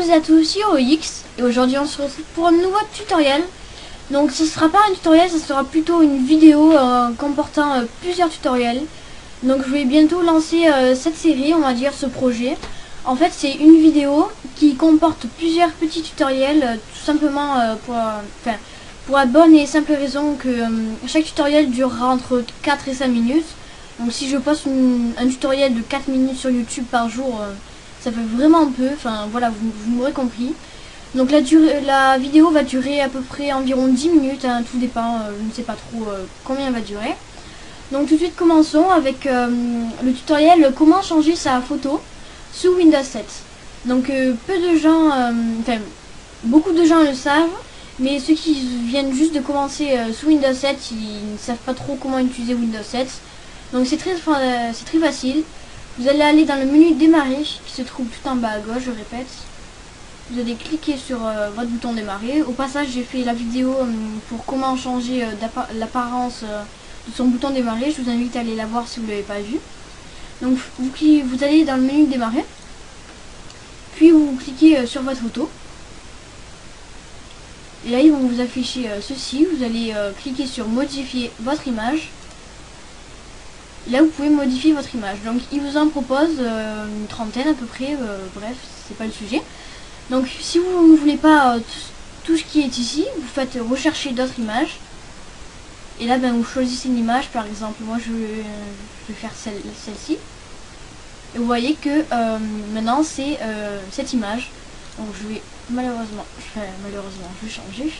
toutes et à tous, ici OX, et aujourd'hui on se retrouve pour un nouveau tutoriel. Donc ce sera pas un tutoriel, ce sera plutôt une vidéo comportant plusieurs tutoriels. Donc je vais bientôt lancer cette série, on va dire ce projet. En fait c'est une vidéo qui comporte plusieurs petits tutoriels, tout simplement pour la bonne et simple raison que chaque tutoriel durera entre 4 et 5 minutes. Donc si je poste un tutoriel de 4 minutes sur YouTube par jour, ça fait vraiment peu, enfin voilà, vous m'aurez compris. Donc la vidéo va durer à peu près environ 10 minutes, hein, tout dépend, je ne sais pas trop combien elle va durer. Donc tout de suite commençons avec le tutoriel comment changer sa photo sous Windows 7. Donc peu de gens, beaucoup de gens le savent, mais ceux qui viennent juste de commencer sous Windows 7, ils ne savent pas trop comment utiliser Windows 7. Donc c'est très facile. Vous allez aller dans le menu démarrer qui se trouve tout en bas à gauche, je répète. Vous allez cliquer sur votre bouton démarrer. Au passage, j'ai fait la vidéo pour comment changer l'apparence de son bouton démarrer. Je vous invite à aller la voir si vous ne l'avez pas vu. Donc vous allez dans le menu démarrer. Puis vous cliquez sur votre photo. Et là, ils vont vous afficher ceci. Vous allez cliquer sur modifier votre image. Là vous pouvez modifier votre image, donc il vous en propose une trentaine à peu près, bref c'est pas le sujet. Donc si vous ne voulez pas tout ce qui est ici, vous faites rechercher d'autres images. Et là vous choisissez une image, par exemple moi je vais faire celle-ci. Et vous voyez que maintenant c'est cette image. Donc je vais malheureusement, je vais changer.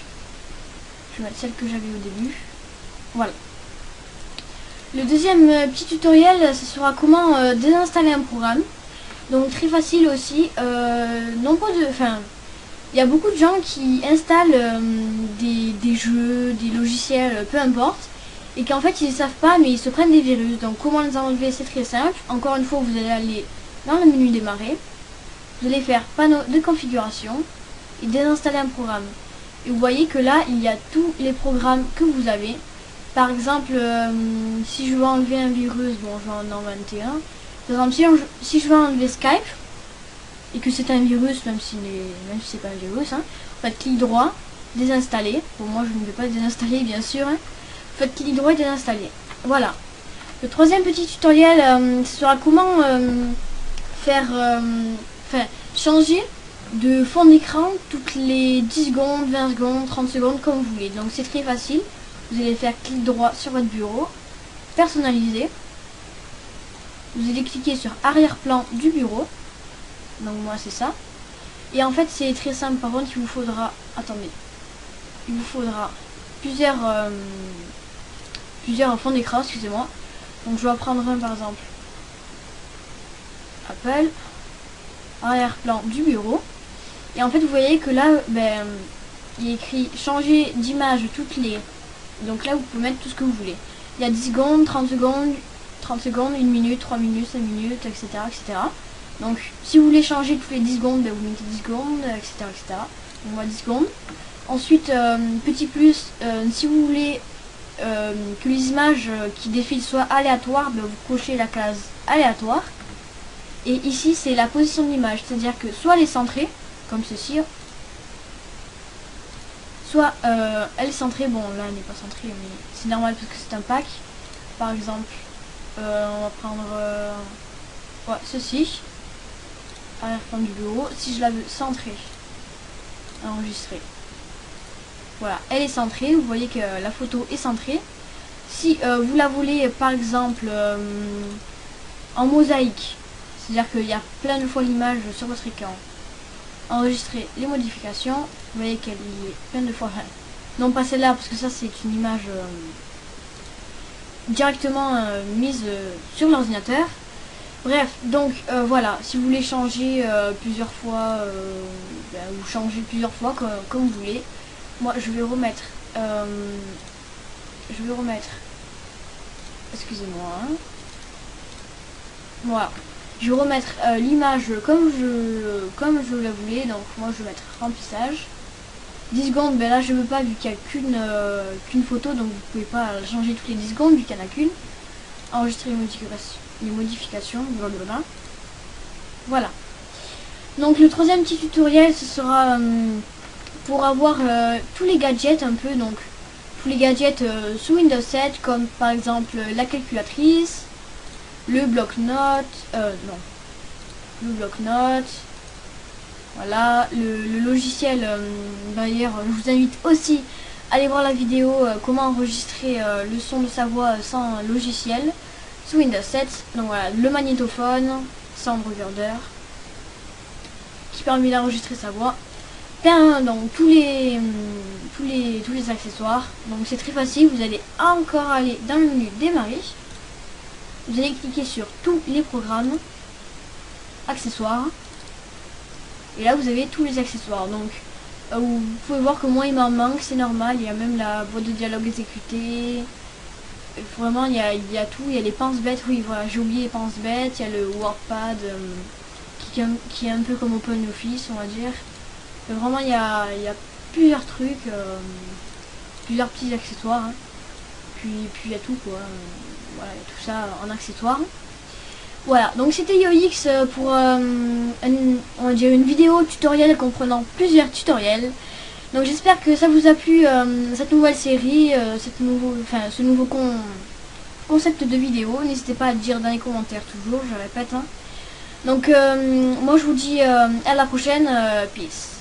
Je vais mettre celle que j'avais au début. Voilà. Le deuxième petit tutoriel, ce sera comment désinstaller un programme. Donc très facile aussi. Il y a beaucoup de gens qui installent des jeux, des logiciels, peu importe, et qu'en fait ils ne savent pas, mais ils se prennent des virus. Donc comment les enlever, c'est très simple. Encore une fois, vous allez aller dans le menu démarrer. Vous allez faire panneau de configuration et désinstaller un programme. Et vous voyez que là, il y a tous les programmes que vous avez. Par exemple, si je veux enlever un virus, bon je vais en inventer un. Par exemple, si je veux enlever Skype, et que c'est un virus, même si c'est pas un virus, hein, vous faites clic droit, désinstaller. Bon moi je ne vais pas le désinstaller bien sûr. Hein. Vous faites clic droit et désinstaller. Voilà. Le troisième petit tutoriel, ce sera comment changer de fond d'écran toutes les 10 secondes, 20 secondes, 30 secondes, comme vous voulez. Donc c'est très facile. Vous allez faire clic droit sur votre bureau, personnaliser. Vous allez cliquer sur arrière-plan du bureau. Donc moi c'est ça. Et en fait c'est très simple. Par contre il vous faudra, attendez, il vous faudra plusieurs fonds d'écran, excusez-moi. Donc je vais prendre un par exemple. Apple, arrière-plan du bureau. Et en fait vous voyez que là, il est écrit changer d'image toutes les. Donc là vous pouvez mettre tout ce que vous voulez. Il y a 10 secondes, 30 secondes, 1 minute, 3 minutes, 5 minutes, etc. etc. Donc si vous voulez changer toutes les 10 secondes, vous mettez 10 secondes, etc. etc. Donc moi 10 secondes. Ensuite, petit plus, si vous voulez que les images qui défilent soient aléatoires, vous cochez la case aléatoire. Et ici c'est la position de l'image, c'est-à-dire que soit elle est centrée, comme ceci, soit elle est centrée, bon là elle n'est pas centrée mais c'est normal parce que c'est un pack. Par exemple on va prendre ceci, arrière-plan du bureau. Si je la veux centrée, enregistrer, voilà, elle est centrée, vous voyez que la photo est centrée. Si vous la voulez par exemple en mosaïque, c'est-à-dire qu'il y a plein de fois l'image sur votre écran, enregistrer les modifications, vous voyez qu'elle y est plein de fois, non pas celle-là parce que ça c'est une image directement mise sur l'ordinateur. Bref, donc voilà, si vous voulez changer plusieurs fois, vous changez plusieurs fois comme vous voulez. Moi je vais remettre excusez-moi, hein. Voilà. Je vais remettre l'image comme je la voulais, donc moi je vais mettre remplissage. 10 secondes, là je ne veux pas vu qu'il n'y a qu'une photo, donc vous pouvez pas changer toutes les 10 secondes vu qu'il n'y en a qu'une. Enregistrer les modifications, blablabla. Voilà. Donc le troisième petit tutoriel, ce sera pour avoir tous les gadgets un peu, donc tous les gadgets sous Windows 7, comme par exemple la calculatrice, le bloc-notes, le bloc-notes, voilà, le logiciel. D'ailleurs, je vous invite aussi à aller voir la vidéo comment enregistrer le son de sa voix sans logiciel sous Windows 7. Donc voilà, le magnétophone, Sound Recorder, qui permet d'enregistrer sa voix. Bien, donc tous les accessoires. Donc c'est très facile, vous allez encore aller dans le menu démarrer. Vous allez cliquer sur tous les programmes, accessoires. Et là vous avez tous les accessoires. Donc vous pouvez voir que moi il m'en manque, c'est normal. Il y a même la boîte de dialogue exécutée. Vraiment il y a tout. Il y a les pense-bêtes, oui voilà, j'ai oublié les pense-bêtes. Il y a le WordPad qui est un peu comme OpenOffice, on va dire. Vraiment il y a plusieurs trucs, plusieurs petits accessoires. Hein. Puis il y a tout quoi. Voilà, tout ça en accessoires. Voilà, donc c'était YoX pour on va dire une vidéo tutoriel comprenant plusieurs tutoriels. Donc j'espère que ça vous a plu, cette nouvelle série, ce nouveau concept de vidéo. N'hésitez pas à le dire dans les commentaires toujours, je répète. Hein. Donc moi je vous dis à la prochaine, peace.